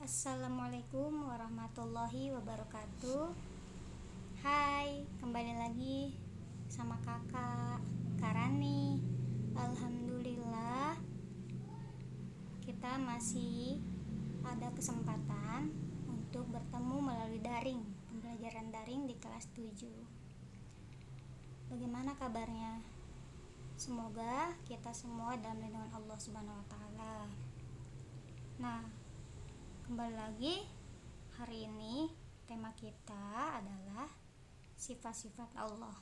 Assalamualaikum warahmatullahi wabarakatuh. Hai, kembali lagi sama kakak Karani. Alhamdulillah, kita masih ada kesempatan untuk bertemu melalui daring, pembelajaran daring di kelas 7. Bagaimana kabarnya? Semoga kita semua dalam lindungan Allah Subhanahu wa taala. Nah, kembali lagi, hari ini tema kita adalah sifat-sifat Allah.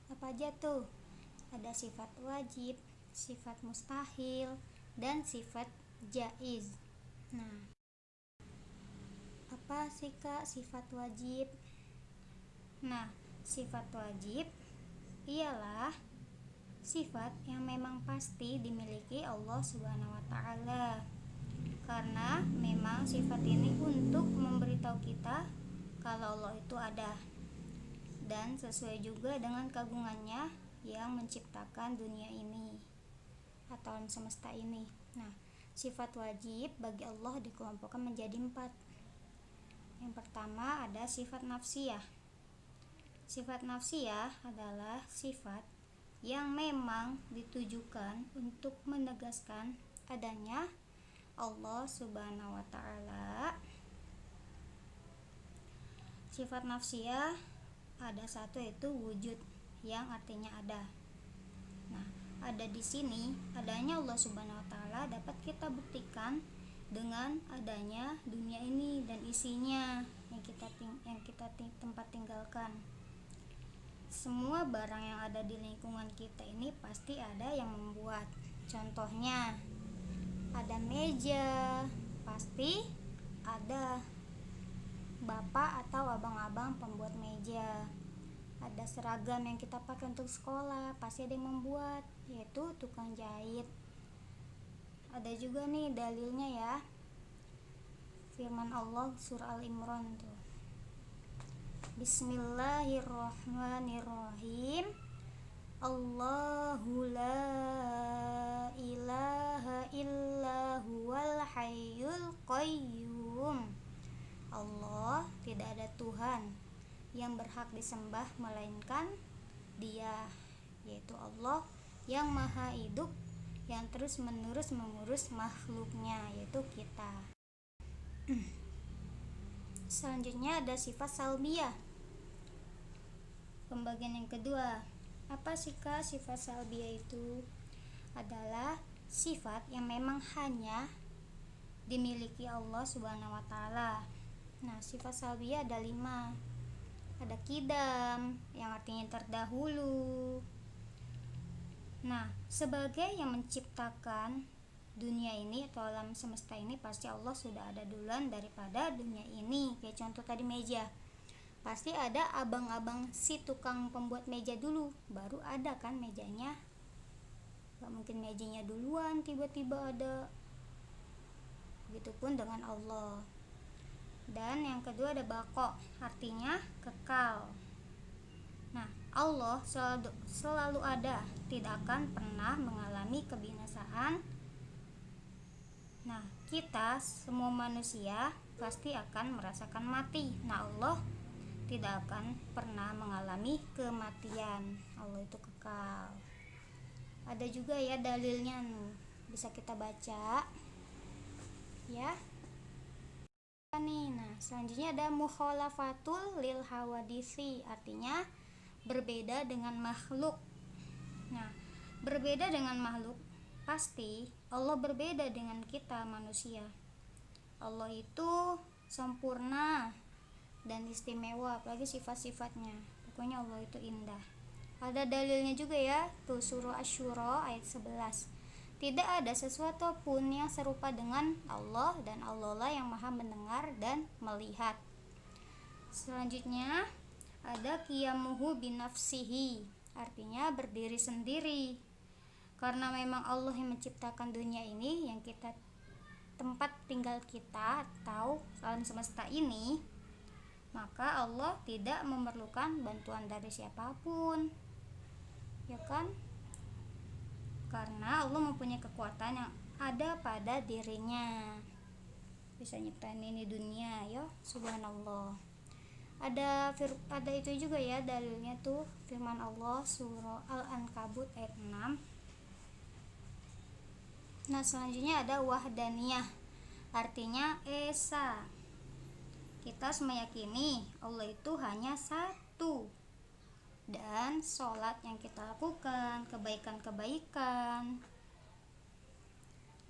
Apa aja tuh? Ada sifat wajib, sifat mustahil, dan sifat jaiz. Nah, apa sih Kak sifat wajib? Nah, sifat wajib ialah sifat yang memang pasti dimiliki Allah Subhanahu wa taala. Karena memang sifat ini untuk memberitahu kita kalau Allah itu ada, dan sesuai juga dengan keagungannya yang menciptakan dunia ini atau alam semesta ini. Nah, sifat wajib bagi Allah dikelompokkan menjadi 4. Yang pertama ada sifat nafsiyah. Sifat nafsiyah adalah sifat yang memang ditujukan untuk menegaskan adanya Allah Subhanahu wa taala. Sifat nafsiyah ada satu, yaitu wujud, yang artinya ada. Nah, ada di sini adanya Allah Subhanahu wa taala dapat kita buktikan dengan adanya dunia ini dan isinya yang kita tempat tinggalkan. Semua barang yang ada di lingkungan kita ini pasti ada yang membuat. Contohnya, ada meja, pasti ada bapak atau abang-abang pembuat meja. Ada seragam yang kita pakai untuk sekolah, pasti ada yang membuat, yaitu tukang jahit. Ada juga nih dalilnya ya, firman Allah surah Al-Imran tuh. Bismillahirrahmanirrahim. Allahu la ilaha illa huwal hayyul qayyum. Allah, tidak ada Tuhan yang berhak disembah melainkan Dia, yaitu Allah yang maha hidup, yang terus menerus mengurus makhluknya, yaitu kita. Selanjutnya ada sifat salbiyah. Pembagian yang kedua, apa sih Kak sifat salbiyah itu? Adalah sifat yang memang hanya dimiliki Allah Subhanahu wa taala. Nah, sifat salbiyah ada 5. Ada kidam, yang artinya terdahulu. Nah, sebagai yang menciptakan dunia ini atau alam semesta ini, pasti Allah sudah ada duluan daripada dunia ini. Kayak contoh tadi meja, pasti ada abang-abang si tukang pembuat meja dulu, baru ada kan mejanya. Gak mungkin mejanya duluan tiba-tiba ada. Begitupun dengan Allah. Dan yang kedua ada baqo, artinya kekal. Nah, Allah selalu ada, tidak akan pernah mengalami kebinasaan. Nah, kita semua manusia pasti akan merasakan mati. Nah, Allah tidak akan pernah mengalami kematian. Allah itu kekal. Ada juga ya dalilnya nih, bisa kita baca ya. Nah, selanjutnya ada mukhalafatul lil hawadisi, artinya berbeda dengan makhluk. Nah, berbeda dengan makhluk, pasti Allah berbeda dengan kita manusia. Allah itu sempurna dan istimewa, apalagi sifat-sifatnya. Pokoknya Allah itu indah. Ada dalilnya juga ya, tuh surah Asy-Syura ayat 11. Tidak ada sesuatu pun yang serupa dengan Allah, dan Allah lah yang maha mendengar dan melihat. Selanjutnya ada qiyamuhu binafsihi, artinya berdiri sendiri. Karena memang Allah yang menciptakan dunia ini, yang kita tempat tinggal kita atau alam semesta ini, maka Allah tidak memerlukan bantuan dari siapapun, ya kan? Karena Allah mempunyai kekuatan yang ada pada dirinya. bisa nyiptain di dunia ya, subhanallah. Ada itu juga ya dalilnya tuh, firman Allah surah Al-Ankabut ayat 6. Nah selanjutnya ada wahdaniyah, artinya esa. Kita meyakini Allah itu hanya satu, dan sholat yang kita lakukan, kebaikan-kebaikan,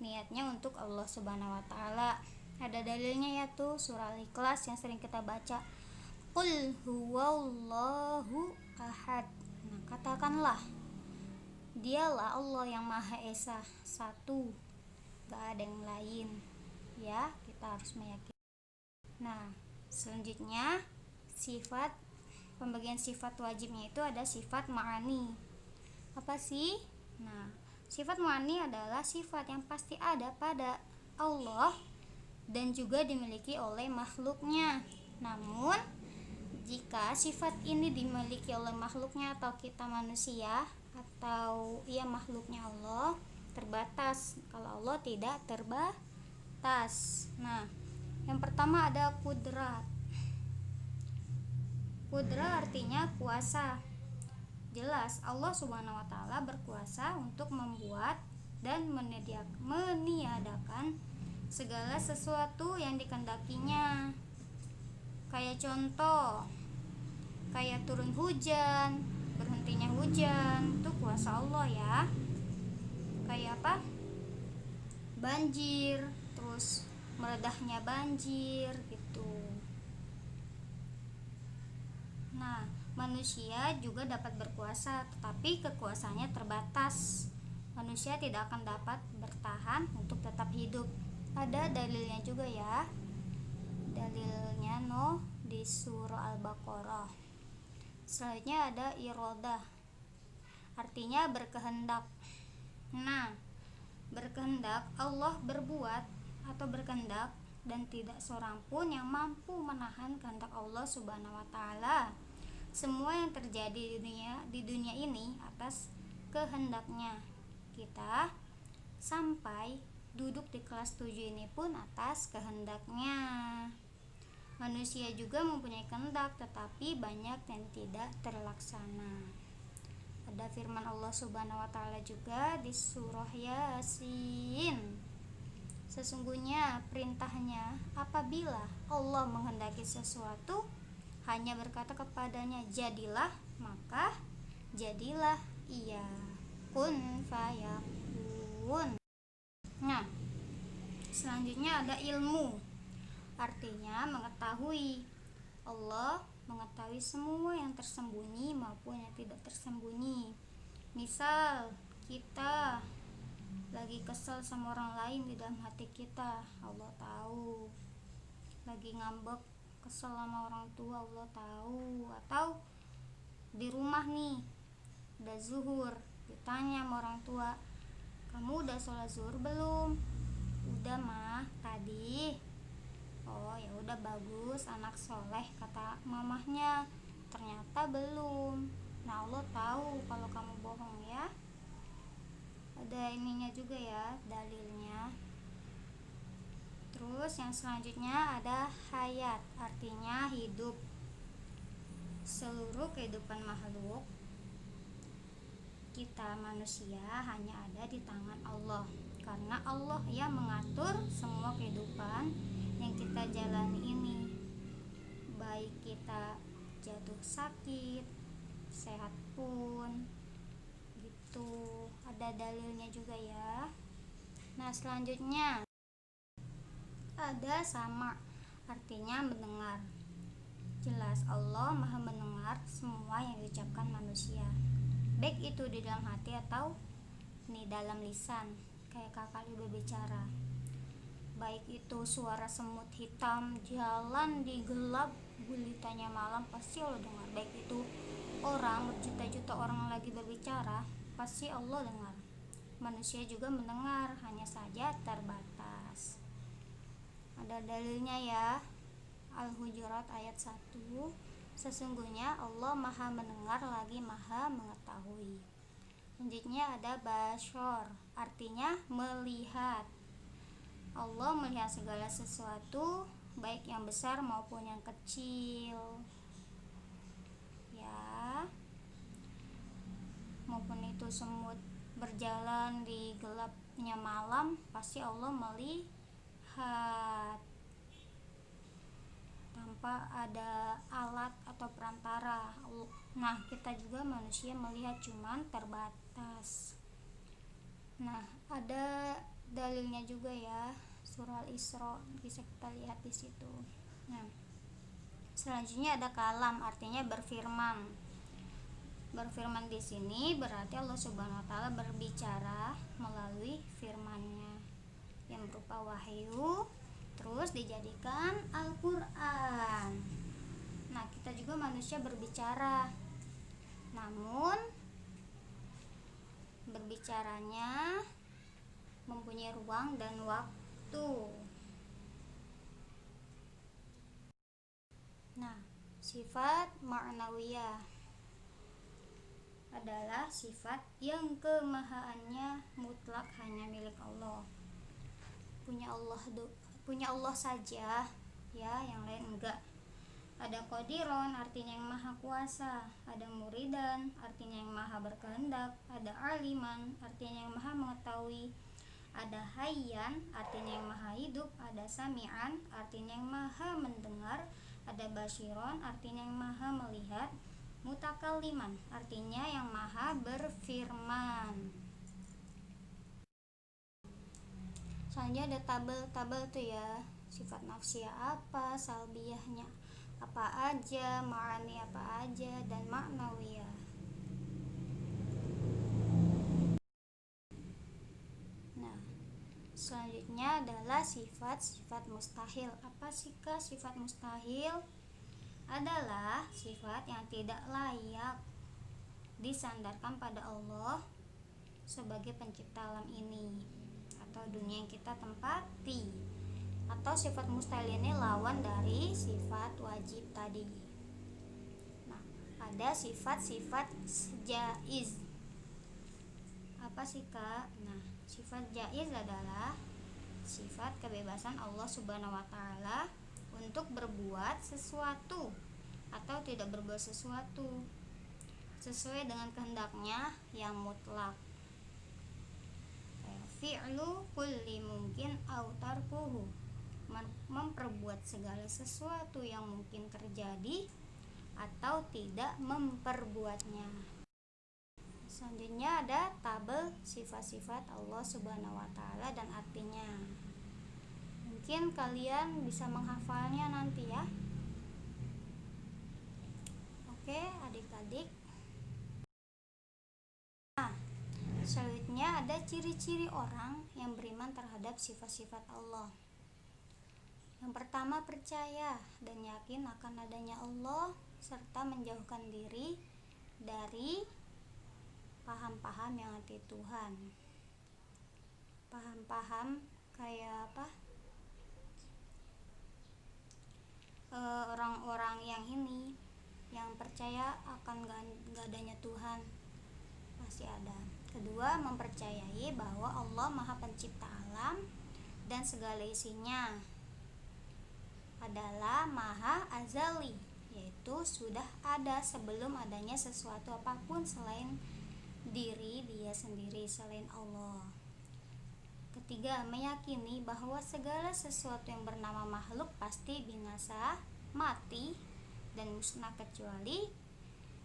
niatnya untuk Allah subhanahu wa ta'ala. Ada dalilnya ya tuh, surah Al-Ikhlas yang sering kita baca, Qul huwallahu ahad. Nah, katakanlah, dialah Allah yang Maha Esa, satu, gak ada yang lain. Ya, kita harus meyakini. Nah, selanjutnya pembagian sifat wajibnya itu ada sifat ma'ani. Apa sih? Nah, sifat ma'ani adalah sifat yang pasti ada pada Allah dan juga dimiliki oleh makhluknya. Namun jika sifat ini dimiliki oleh makhluknya atau kita manusia atau makhluknya Allah, terbatas. Kalau Allah tidak terbatas. Nah, yang pertama ada kudrat. Kudrat artinya kuasa. Jelas Allah subhanahu wa ta'ala berkuasa untuk membuat dan meniadakan segala sesuatu yang dikehendakinya. Kayak contoh, kayak turun hujan, berhentinya hujan, itu kuasa Allah ya. Kayak apa? Banjir, terus meredahnya banjir gitu. Nah, manusia juga dapat berkuasa, tetapi kekuasaannya terbatas. Manusia tidak akan dapat bertahan untuk tetap hidup. Ada dalilnya juga ya. Dalilnya di surah Al-Baqarah. Selanjutnya ada irodah, artinya berkehendak. Nah, berkehendak, Allah berbuat atau berkehendak, dan tidak seorang pun yang mampu menahan kehendak Allah subhanahu wa ta'ala. Semua yang terjadi di dunia ini atas kehendaknya. Kita sampai duduk di kelas 7 ini pun atas kehendaknya. Manusia juga mempunyai kehendak, tetapi banyak yang tidak terlaksana. Ada firman Allah subhanahu wa ta'ala juga di surah Yasin, sesungguhnya perintahnya apabila Allah menghendaki sesuatu, hanya berkata kepadanya jadilah, maka jadilah ia. Kun fayakun. Nah, selanjutnya ada ilmu, artinya mengetahui. Allah mengetahui semua yang tersembunyi maupun yang tidak tersembunyi. Misal kita lagi kesel sama orang lain di dalam hati kita, Allah tahu. Lagi ngambek, kesel sama orang tua, Allah tahu. Atau di rumah nih, udah zuhur, ditanya sama orang tua, kamu udah sholat zuhur belum? Udah mah tadi. Oh ya udah, bagus, anak soleh, kata mamahnya. Ternyata belum. Nah, Allah tahu kalau kamu bohong ya. Ada ininya juga ya, dalilnya. Terus yang selanjutnya ada hayat, artinya hidup. Seluruh kehidupan makhluk kita manusia hanya ada di tangan Allah, karena Allah yang mengatur semua kehidupan yang kita jalani ini. Baik kita jatuh sakit, sehat pun gitu. Ada dalilnya juga ya. Nah, selanjutnya ada sama, artinya mendengar. Jelas Allah Maha mendengar semua yang diucapkan manusia, baik itu di dalam hati atau di dalam lisan. Kayak kakak berbicara, baik itu suara semut hitam jalan di gelap gulitanya malam, pasti Allah dengar. Baik itu orang, berjuta-juta orang lagi berbicara, pasti Allah dengar. Manusia juga mendengar, hanya saja terbatas. Ada dalilnya ya. Al-Hujurat ayat 1, sesungguhnya Allah Maha mendengar lagi Maha mengetahui. Selanjutnya ada basyar, artinya melihat. Allah melihat segala sesuatu, baik yang besar maupun yang kecil. Ya, maupun itu semut berjalan di gelapnya malam, pasti Allah melihat tanpa ada alat atau perantara. Nah, kita juga manusia melihat cuman terbatas. Nah, ada dalilnya juga ya, surah Al-Isra bisa kita lihat di situ. Nah, selanjutnya ada kalam, artinya berfirman. Berfirman di sini berarti Allah Subhanahu wa taala berbicara melalui firman-Nya yang berupa wahyu, terus dijadikan Al-Qur'an. Nah, kita juga manusia berbicara. Namun berbicaranya mempunyai ruang dan waktu. Nah, sifat ma'nawiyah adalah sifat yang kemahaannya mutlak hanya milik Allah. Punya Allah saja ya, yang lain enggak. Ada qadiron, artinya yang maha kuasa. Ada muridan, artinya yang maha berkehendak. Ada aliman, artinya yang maha mengetahui. Ada hayyan, artinya yang maha hidup. Ada sami'an, artinya yang maha mendengar. Ada basyiron, artinya yang maha melihat. Mutakalliman, artinya yang maha berfirman. Selanjutnya ada tabel tuh ya, sifat nafsiyah apa, salbiyahnya apa aja, ma'ani apa aja, dan ma'nawiyah. Nah, selanjutnya adalah sifat mustahil. Apa sih Kak sifat mustahil? Adalah sifat yang tidak layak disandarkan pada Allah sebagai pencipta alam ini atau dunia yang kita tempati. Atau sifat mustahil ini lawan dari sifat wajib tadi. Nah, ada sifat-sifat jaiz. Apa sih Kak? Nah, sifat jaiz adalah sifat kebebasan Allah Subhanahu wa taala untuk berbuat sesuatu atau tidak berbuat sesuatu sesuai dengan kehendaknya yang mutlak. Fi'lu kulli mungkin au tarkuhu, memperbuat segala sesuatu yang mungkin terjadi atau tidak memperbuatnya. Selanjutnya ada tabel sifat-sifat Allah Subhanahu wa taala dan artinya. Mungkin kalian bisa menghafalnya nanti ya. Oke, adik-adik. Nah, selanjutnya ada ciri-ciri orang yang beriman terhadap sifat-sifat Allah. Yang pertama, percaya dan yakin akan adanya Allah serta menjauhkan diri dari paham-paham yang anti Tuhan. Paham-paham kayak apa? Orang-orang yang ini yang percaya akan gak adanya Tuhan, pasti ada. Kedua, mempercayai bahwa Allah Maha Pencipta alam dan segala isinya adalah Maha Azali, yaitu sudah ada sebelum adanya sesuatu apapun selain diri dia sendiri, selain Allah. Ketiga, meyakini bahwa segala sesuatu yang bernama makhluk pasti binasa, mati, dan musnah kecuali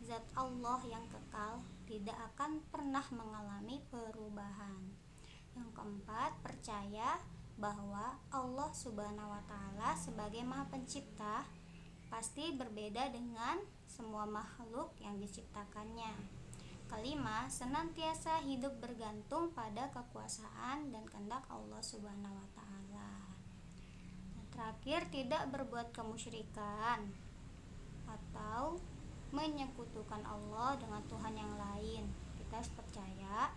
zat Allah yang kekal tidak akan pernah mengalami perubahan. Yang keempat, percaya bahwa Allah Subhanahu wa taala sebagai Maha Pencipta pasti berbeda dengan semua makhluk yang diciptakannya. Kelima, senantiasa hidup bergantung pada kekuasaan dan kehendak Allah Subhanahu wa taala. Terakhir, tidak berbuat kemusyrikan atau menyekutukan Allah dengan Tuhan yang lain. Kita harus percaya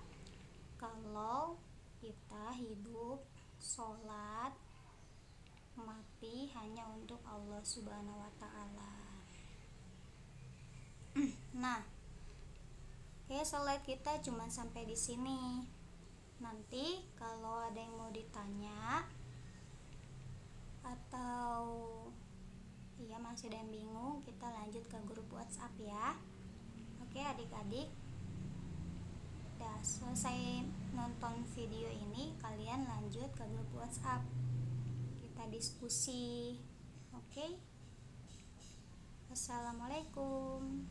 kalau kita hidup, sholat, mati hanya untuk Allah Subhanahu wa taala. Nah, oke, slide kita cuma sampai di sini. Nanti kalau ada yang mau ditanya masih ada yang bingung, kita lanjut ke grup WhatsApp ya. Oke adik-adik, udah selesai nonton video ini, kalian lanjut ke grup WhatsApp, kita diskusi. Oke, assalamualaikum.